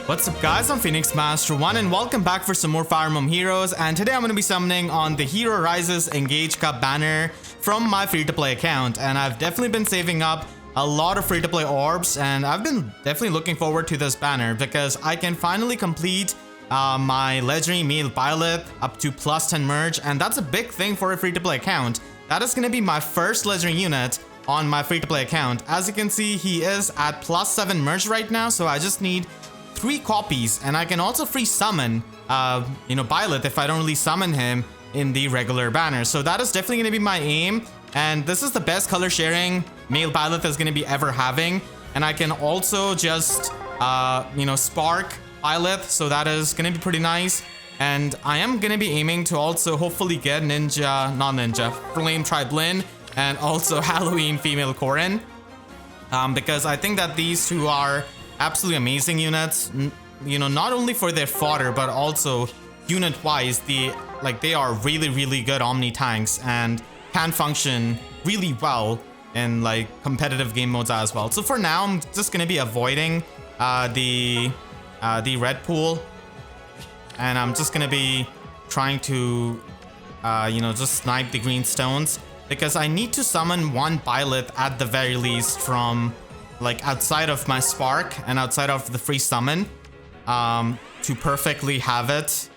What's up guys, I'm Phoenix Master 1 and welcome back for some more Fire Emblem Heroes, and today I'm going to be summoning on the Hero Rises Engage Cup banner from my free-to-play account. And I've definitely been saving up a lot of free-to-play orbs, and I've been definitely looking forward to this banner because I can finally complete my legendary male Byleth up to plus 10 merge, and that's a big thing for a free-to-play account. That is going to be my first legendary unit on my free-to-play account. As you can see, he is at plus 7 merge right now, so I just need 3 copies, and I can also free summon Byleth if I don't really summon him in the regular banner. So that is definitely going to be my aim, and this is the best color sharing male Byleth is going to be ever having. And I can also just spark Byleth, so that is going to be pretty nice. And I am going to be aiming to also hopefully get Flame Tribe Lyn and also Halloween female Corrin, because I think that these two are absolutely amazing units, not only for their fodder but also unit wise. They are really good omni tanks and can function really well in competitive game modes as well. So for now I'm just gonna be avoiding the red pool, and I'm just gonna be trying to just snipe the green stones, because I need to summon one Byleth at the very least from outside of my spark and outside of the free summon to perfectly have it.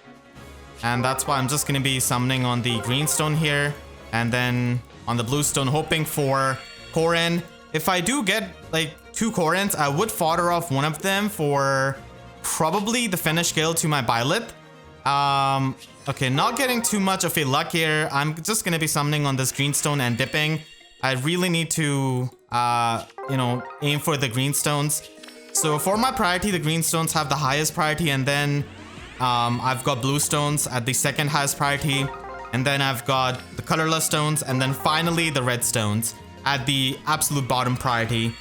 And that's why I'm just going to be summoning on the green stone here, and then on the blue stone hoping for Corrin. If I do get 2 Corrins, I would fodder off one of them for probably the finish kill to my Byleth. Okay, not getting too much of a luck here. I'm just going to be summoning on this green stone and dipping. I really need to aim for the green stones. So for my priority, the green stones have the highest priority, and then I've got blue stones at the second highest priority, and then I've got the colorless stones, and then finally the red stones at the absolute bottom priority.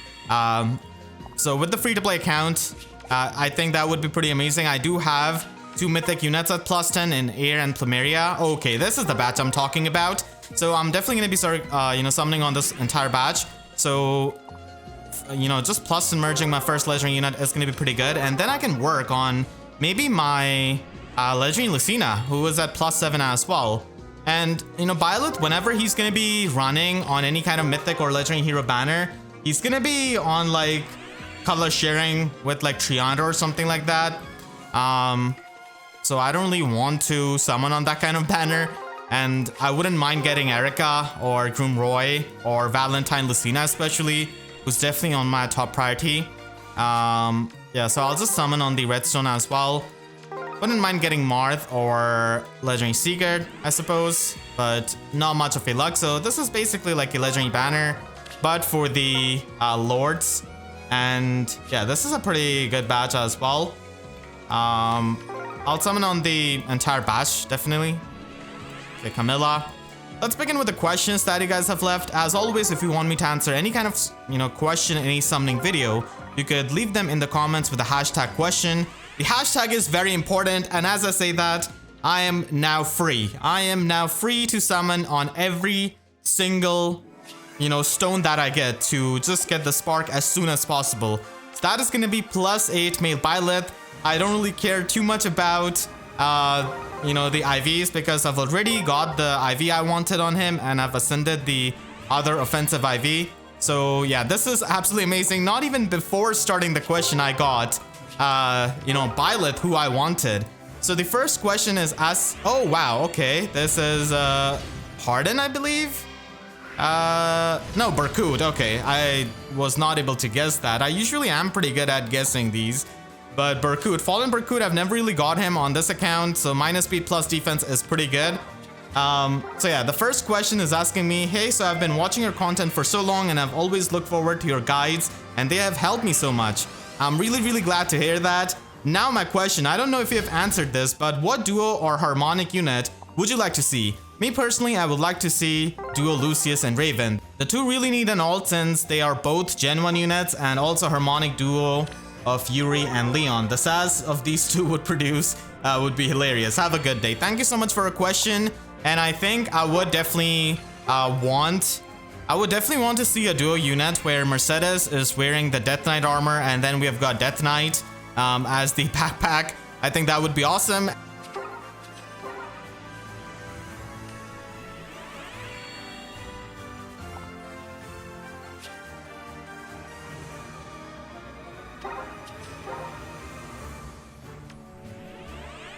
So with the free-to-play account, I think that would be pretty amazing. I do have 2 mythic units at plus 10 in Air and Plumeria. Okay, this is the batch I'm talking about. So I'm definitely going to be summoning on this entire batch. So just plus and merging my first legendary unit is going to be pretty good, and then I can work on maybe my legendary Lucina, who is at plus 7 as well. And Byleth, whenever he's going to be running on any kind of mythic or legendary hero banner, he's going to be on color sharing with Triandra or something like that. So I don't really want to summon on that kind of banner. And I wouldn't mind getting Eirika or Groom Roy or Valentine Lucina especially, who's definitely on my top priority. Yeah, so I'll just summon on the redstone as well. Wouldn't mind getting Marth or legendary Sigurd, I suppose, but not much of a luck. So this is basically like a legendary banner, but for the lords. And yeah, this is a pretty good batch as well. I'll summon on the entire batch, definitely. Okay, Camilla. Let's begin with the questions that you guys have left. As always, if you want me to answer any kind of question in any summoning video, you could leave them in the comments with the hashtag question. The hashtag is very important, and as I say that, I am now free. I am now free to summon on every single stone that I get, to just get the spark as soon as possible. So that is going to be plus 8 male Byleth. I don't really care too much about the IVs, because I've already got the IV I wanted on him, and I've ascended the other offensive IV. So yeah, this is absolutely amazing. Not even before starting the question I got Byleth, who I wanted. So the first question is oh wow, okay, this is Pardon, I believe. No, Berkut. Okay, I was not able to guess that. I usually am pretty good at guessing these. But Berkut, Fallen Berkut, I've never really got him on this account, so minus speed plus defense is pretty good. So yeah, the first question is asking me, hey, so I've been watching your content for so long and I've always looked forward to your guides, and they have helped me so much. I'm really glad to hear that. Now my question, I don't know if you have answered this, but what duo or harmonic unit would you like to see? Me personally, I would like to see duo Lucius and Raven. The two really need an alt since they are both Gen 1 units, and also harmonic duo of Yuri and Leon. The SAS of these two would produce would be hilarious. Have a good day. Thank you so much for a question. And I think I would definitely want to see a duo unit where Mercedes is wearing the Death Knight armor, and then we have got Death Knight as the backpack. I think that would be awesome.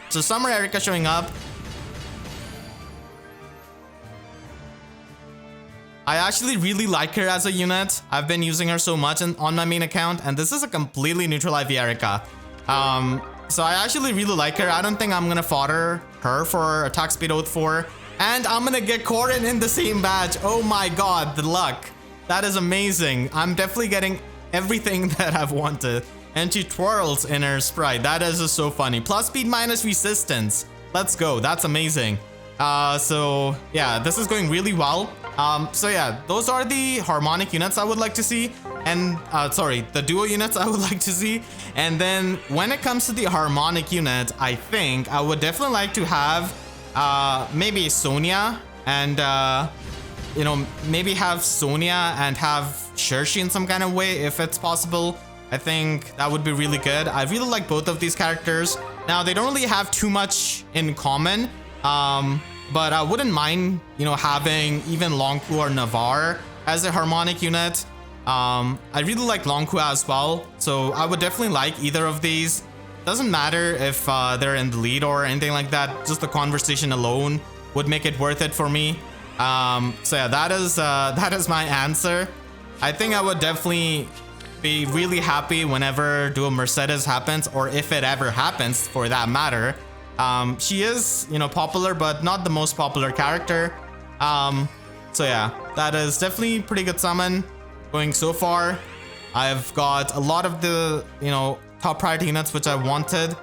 So Summer Eirika showing up. I actually really like her as a unit. I've been using her so much on my main account, and this is a completely neutral IV Eirika. So I actually really like her. I don't think I'm gonna fodder her for attack speed oath 4. And I'm gonna get Corrin in the same badge. Oh my god, the luck. That is amazing. I'm definitely getting everything that I've wanted. And she twirls in her sprite. That is just so funny. Plus speed minus resistance. Let's go. That's amazing. So yeah, this is going really well. So yeah, those are the Harmonic units I would like to see. And sorry, the duo units I would like to see. And then when it comes to the Harmonic unit, I think I would definitely like to have maybe Sonia and you know, maybe have Sonia and have Shershi in some kind of way if it's possible. I think that would be really good. I really like both of these characters. Now, they don't really have too much in common, but I wouldn't mind, you know, having even Longku or Navarre as a Harmonic unit. I really like Longku as well, so I would definitely like either of these. Doesn't matter if they're in the lead or anything like that. Just the conversation alone would make it worth it for me. So yeah, that is my answer. I think I would definitely be really happy whenever Duo Mercedes happens, or if it ever happens for that matter. She is, you know, popular, but not the most popular character. So yeah, that is definitely pretty good summon going so far. I've got a lot of the, you know, top priority units which I wanted.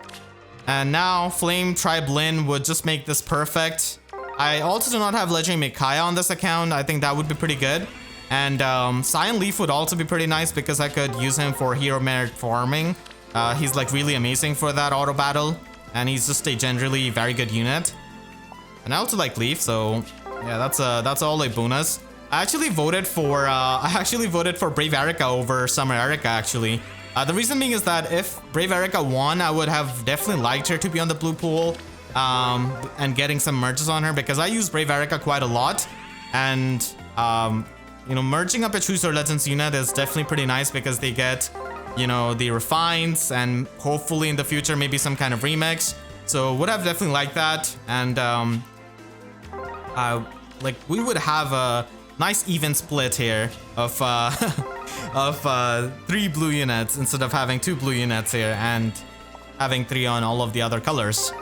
And now Flame Tribe Lin would just make this perfect. I also do not have Legendary Micaiah on this account. I think that would be pretty good. And Scion Leif would also be pretty nice because I could use him for hero merit farming. He's like really amazing for that auto battle, and he's just a generally very good unit. And I also like Leif, so yeah, that's all a bonus. I actually voted for Brave Eirika over Summer Eirika actually. The reason being is that if Brave Eirika won, I would have definitely liked her to be on the blue pool and getting some merges on her, because I use Brave Eirika quite a lot, and you know, merging up a True Sword Legends unit is definitely pretty nice because they get, you know, the refines and hopefully in the future maybe some kind of remix. So would have definitely liked that, and like we would have a nice even split here of of 3 blue units instead of having 2 blue units here and having 3 on all of the other colors.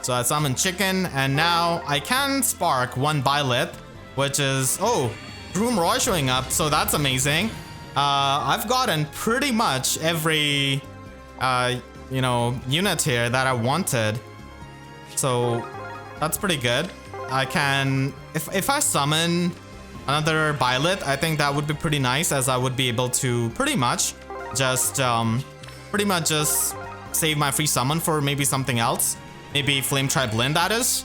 So I summon Chicken, and now I can spark 1 Byleth, which is, oh, Groom Roy showing up, so that's amazing. I've gotten pretty much every, you know, unit here that I wanted. So that's pretty good. I can, if I summon another Byleth, I think that would be pretty nice, as I would be able to pretty much just save my free summon for maybe something else. Maybe Flame Tribe Lin, that is.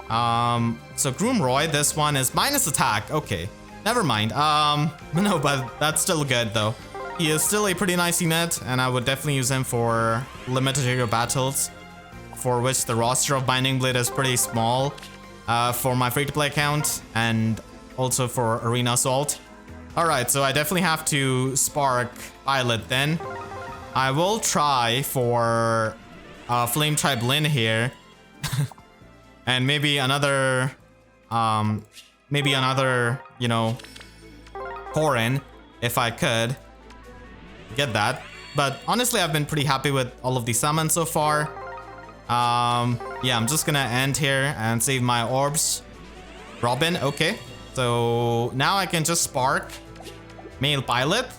So Groom Roy, this one is minus attack. Okay, never mind. No, but that's still good though. He is still a pretty nice unit, and I would definitely use him for limited hero battles, for which the roster of Binding Blade is pretty small for my free-to-play account, and also for Arena Assault. Alright, so I definitely have to spark Byleth then. I will try for Flame Tribe Lin here. And maybe another, you know, Corrin, if I could get that. But honestly, I've been pretty happy with all of the summons so far. Yeah, I'm just gonna end here and save my orbs. Robin, okay. So now I can just spark male Byleth.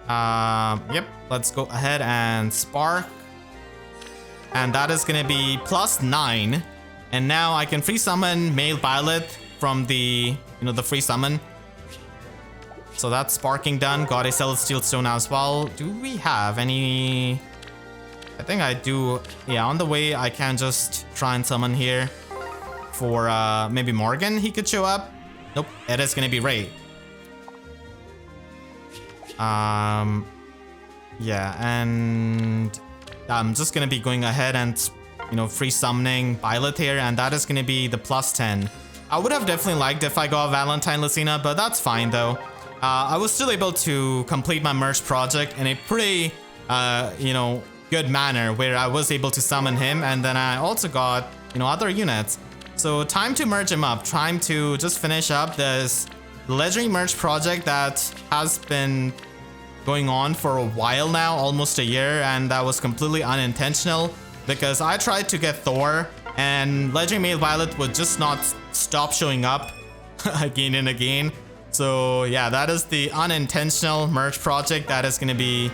Yep, let's go ahead and spark. And that is gonna be +9. And now I can free summon male Byleth from the, you know, the free summon. So that's sparking done. Got a Celestial Stone as well. Do we have any? I think I do. Yeah, on the way I can just try and summon here for maybe Morgan. He could show up. Nope, it is gonna be Ray. Yeah, and I'm just gonna be going ahead and, you know, free summoning Byleth here, and that is gonna be the +10. I would have definitely liked if I got Valentine Lucina, but that's fine though. I was still able to complete my merge project in a pretty, you know, good manner where I was able to summon him, and then I also got, you know, other units. So time to merge him up, time to just finish up this legendary merge project that has been going on for a while now, almost a year, and that was completely unintentional because I tried to get Thor and legendary male Byleth would just not stop showing up again and again. So yeah, that is the unintentional merge project that is going to be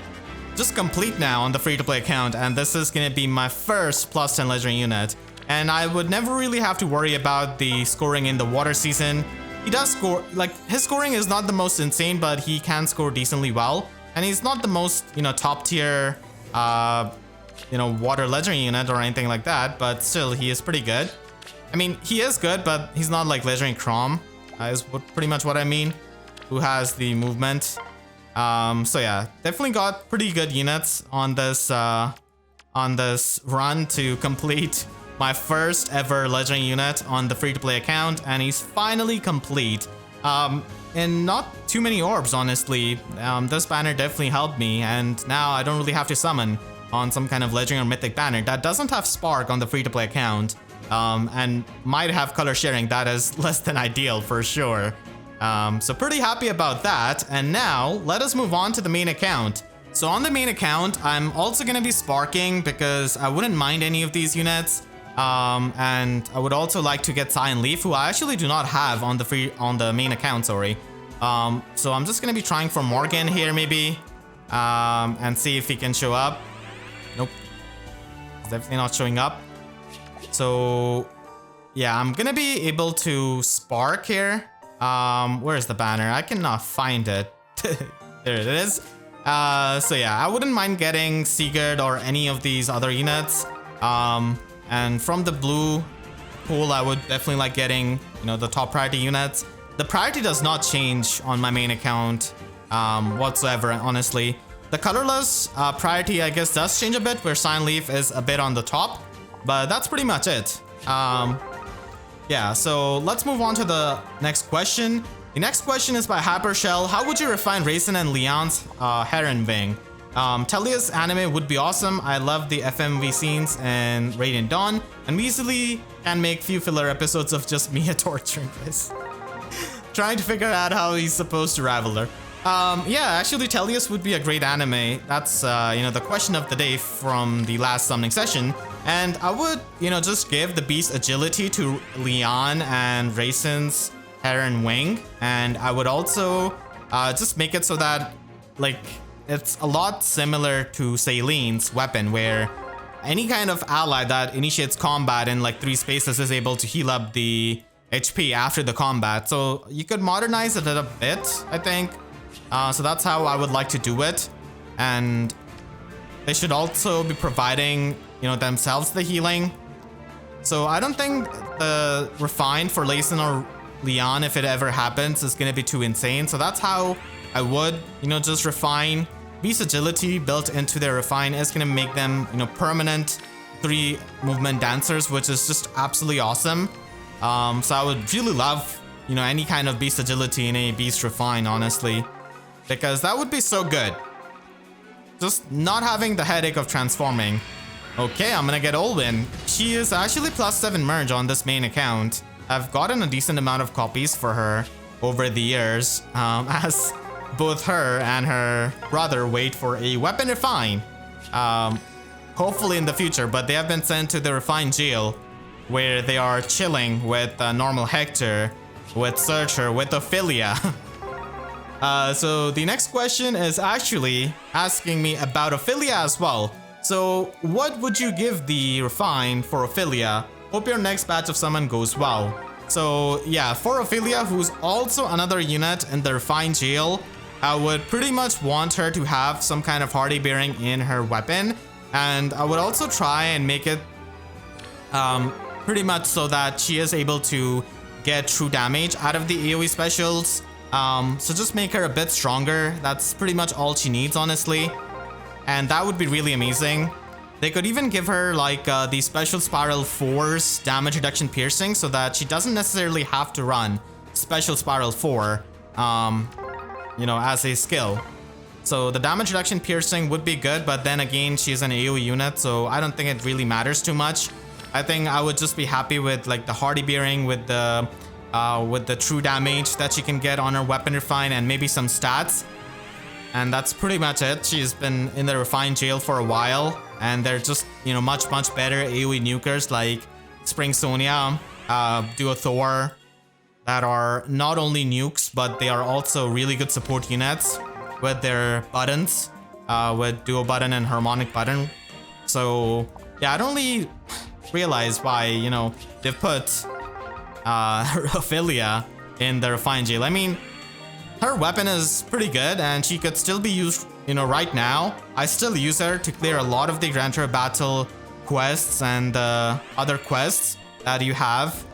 just complete now on the free-to-play account, and this is going to be my first +10 legendary unit, and I would never really have to worry about the scoring in the water season. He does score, like, his scoring is not the most insane, but he can score decently well, and he's not the most, you know, top tier you know, water legendary unit or anything like that, but still he is pretty good. I mean, he is good, but he's not like legendary Crom, is pretty much what I mean, who has the movement. So yeah, definitely got pretty good units on this run to complete my first ever legendary unit on the free-to-play account, and he's finally complete. And not too many orbs, honestly. This banner definitely helped me, and now I don't really have to summon on some kind of legendary or mythic banner that doesn't have spark on the free-to-play account, and might have color sharing. That is less than ideal for sure. So pretty happy about that. And now let us move on to the main account. So on the main account, I'm also going to be sparking because I wouldn't mind any of these units. And I would also like to get Scion Leif, who I actually do not have on the main account, sorry. So I'm just going to be trying for Morgan here maybe, and see if he can show up. Nope. He's definitely not showing up. So yeah, I'm going to be able to spark here. Where's the banner? I cannot find it. There it is. So yeah, I wouldn't mind getting Sigurd or any of these other units. And from the blue pool, I would definitely like getting, you know, the top priority units. The priority does not change on my main account whatsoever, honestly. The colorless priority, I guess, does change a bit, where Scion Leif is a bit on the top, but that's pretty much it. Yeah, so let's move on to the next question. The next question is by Hypershell. How would you refine Reyson and Leanne's Heron Wing? Telia's anime would be awesome. I love the FMV scenes in Radiant Dawn, and we easily can make few filler episodes of just Mia torturing this. Trying to figure out how he's supposed to rival her. Yeah, actually Telia's would be a great anime. That's, you know, the question of the day from the last summoning session. And I would, you know, just give the beast agility to Leanne and Reyson's Heron Wing. And I would also just make it so that, like, it's a lot similar to Celine's weapon, where any kind of ally that initiates combat in like 3 spaces is able to heal up the HP after the combat. So you could modernize it a bit, I think. So that's how I would like to do it. And they should also be providing, you know, themselves the healing. So I don't think the refine for Reyson or Leanne, if it ever happens, is going to be too insane. So that's how I would, you know, just refine. Beast agility built into their refine is going to make them, you know, permanent 3 movement dancers, which is just absolutely awesome. So I would really love, you know, any kind of beast agility in a beast refine, honestly, because that would be so good. Just not having the headache of transforming. Okay, I'm gonna get Olwyn. She is actually +7 merge on this main account. I've gotten a decent amount of copies for her over the years, as both her and her brother wait for a weapon refine. Hopefully in the future, but they have been sent to the refined jail, where they are chilling with normal Hector, with Searcher, with Ophelia. So the next question is actually asking me about Ophelia as well. So what would you give the refine for Ophelia? Hope your next batch of summon goes well. So yeah, for Ophelia, who's also another unit in the refined jail, I would pretty much want her to have some kind of hardy bearing in her weapon. And I would also try and make it pretty much so that she is able to get true damage out of the AoE specials. So just make her a bit stronger. That's pretty much all she needs, honestly. and that would be really amazing. They could even give her like the Special Spiral Force damage reduction piercing so that she doesn't necessarily have to run Special Spiral 4, you know, as a skill. So the damage reduction piercing would be good, but then again, she's an AoE unit, so I don't think it really matters too much. I think I would just be happy with like the Hardy Bearing with the true damage that she can get on her weapon refine and maybe some stats. And that's pretty much it. She's been in the refined jail for a while, and they're just, you know, much better AoE nukers like Spring Sonia, Duo Thor, that are not only nukes, but they are also really good support units with their buttons, with Duo Button and Harmonic Button. So yeah, I don't really realize why, you know, they've put Ophelia in the refined jail. I mean, her weapon is pretty good and she could still be used, you know, right now. I still use her to clear a lot of the Grand Tour Battle quests and other quests that you have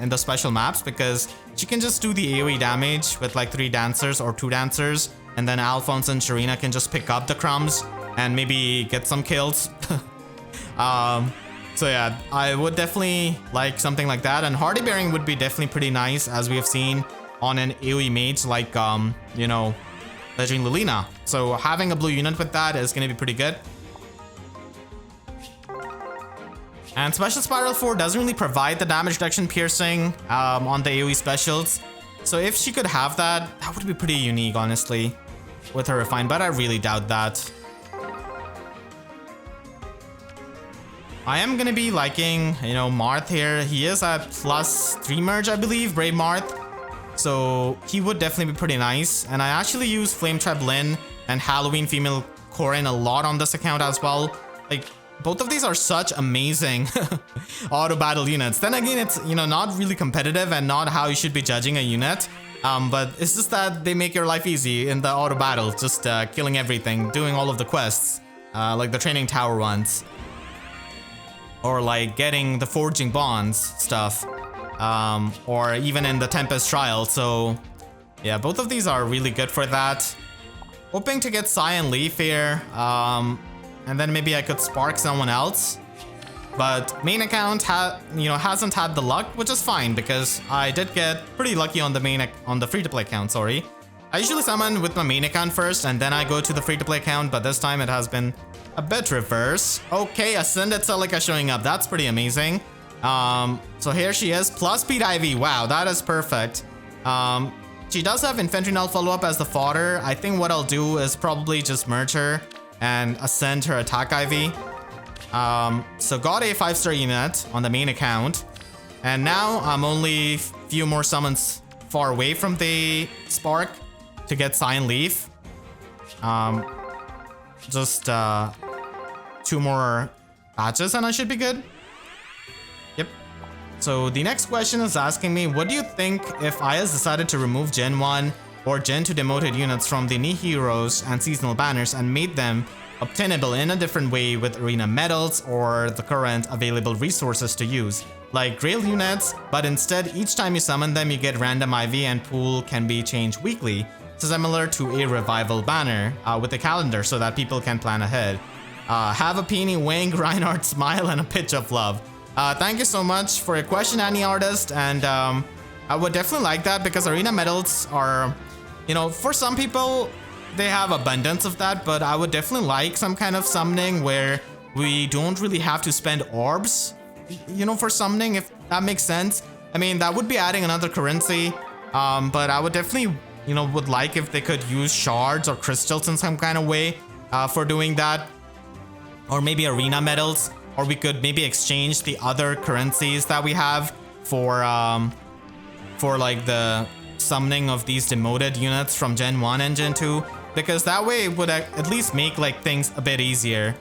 in the special maps, because she can just do the AoE damage with like 3 dancers or 2 dancers, and then Alphonse and Sharina can just pick up the crumbs and maybe get some kills. So yeah, I would definitely like something like that, and Hardy Bearing would be definitely pretty nice, as we have seen on an AoE mage like, you know, Legend Lulina. So having a blue unit with that is going to be pretty good. And Special Spiral 4 doesn't really provide the damage reduction piercing on the AoE specials. So if she could have that, that would be pretty unique, honestly, with her refined, but I really doubt that. I am going to be liking, you know, Marth here. He is at +3 merge, I believe, Brave Marth. So he would definitely be pretty nice. And I actually use Flame Tribe Lyn and Halloween Female Corrin a lot on this account as well. Like, both of these are such amazing auto battle units. Then again, it's, you know, not really competitive and not how you should be judging a unit. But it's just that they make your life easy in the auto battle, just killing everything, doing all of the quests, like the training tower ones, or like getting the forging bonds stuff, or even in the Tempest trial. So yeah, both of these are really good for that. Hoping to get Scion Leif here, and then maybe I could spark someone else. But main account hasn't had the luck, which is fine because I did get pretty lucky on the free-to-play account, sorry. I usually summon with my main account first and then I go to the free-to-play account, but this time it has been a bit reverse. Okay, Ascended Celica showing up. That's pretty amazing. So here she is, plus speed IV. Wow, that is perfect. She does have Infantry Null follow-up as the fodder. I think what I'll do is probably just merge her and ascend her attack IV. So got a 5-star unit on the main account. And now I'm only a few more summons far away from the Spark to get Scion Leif. Just 2 more patches and I should be good. Yep. So the next question is asking me, what do you think if IS decided to remove Gen 1 or Gen 2 demoted units from the new heroes and seasonal banners and made them obtainable in a different way with arena medals or the current available resources to use, like Grail units, but instead each time you summon them you get random IV and pool can be changed weekly, so similar to a revival banner with a calendar so that people can plan ahead. Have a peony wink, Reinhardt smile, and a pitch of love. Thank you so much for your question, Annie Artist, and I would definitely like that because arena medals are, you know, for some people they have abundance of that, but I would definitely like some kind of summoning where we don't really have to spend orbs, you know, for summoning, if that makes sense. I mean, that would be adding another currency, but I would definitely, you know, would like if they could use shards or crystals in some kind of way for doing that, or maybe arena medals, or we could maybe exchange the other currencies that we have for like the summoning of these demoted units from Gen 1 and Gen 2, because that way it would at least make like things a bit easier.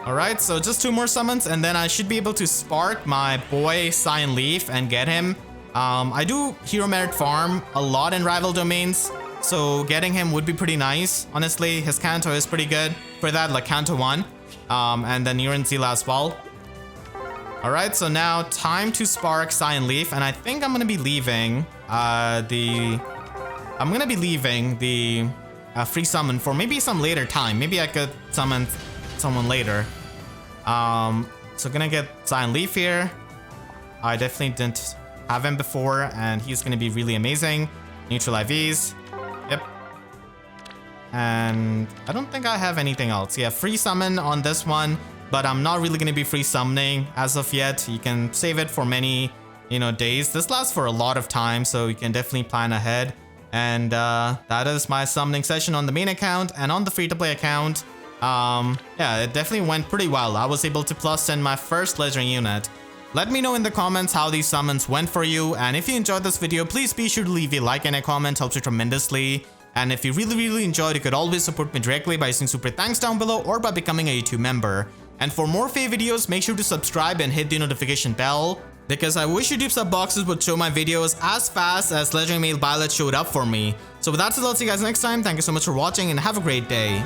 Alright, so just 2 more summons and then I should be able to spark my boy Scion Leif and get him. I do hero merit farm a lot in rival domains, so getting him would be pretty nice. Honestly, his Kanto is pretty good for that, like Kanto 1. And then Uran Zila as well. All right, so now time to spark Scion Leif, and I think I'm gonna be leaving the free summon for maybe some later time. Maybe I could summon someone later. So gonna get Scion Leif here. I definitely didn't have him before, and he's gonna be really amazing. Neutral IVs. Yep. And I don't think I have anything else. Yeah, free summon on this one, but I'm not really gonna be free summoning as of yet. You can save it for many, days. This lasts for a lot of time, so you can definitely plan ahead. And that is my summoning session on the main account. And on the free-to-play account, yeah, it definitely went pretty well. I was able to plus 10 my first legendary unit. Let me know in the comments how these summons went for you, and if you enjoyed this video, please be sure to leave a like and a comment, helps me tremendously. And if you really enjoyed, you could always support me directly by using super thanks down below or by becoming a YouTube member. And for more FEH videos, make sure to subscribe and hit the notification bell, because I wish YouTube sub boxes would show my videos as fast as legendary male Byleth showed up for me. So with that said, I'll see you guys next time. Thank you so much for watching and have a great day.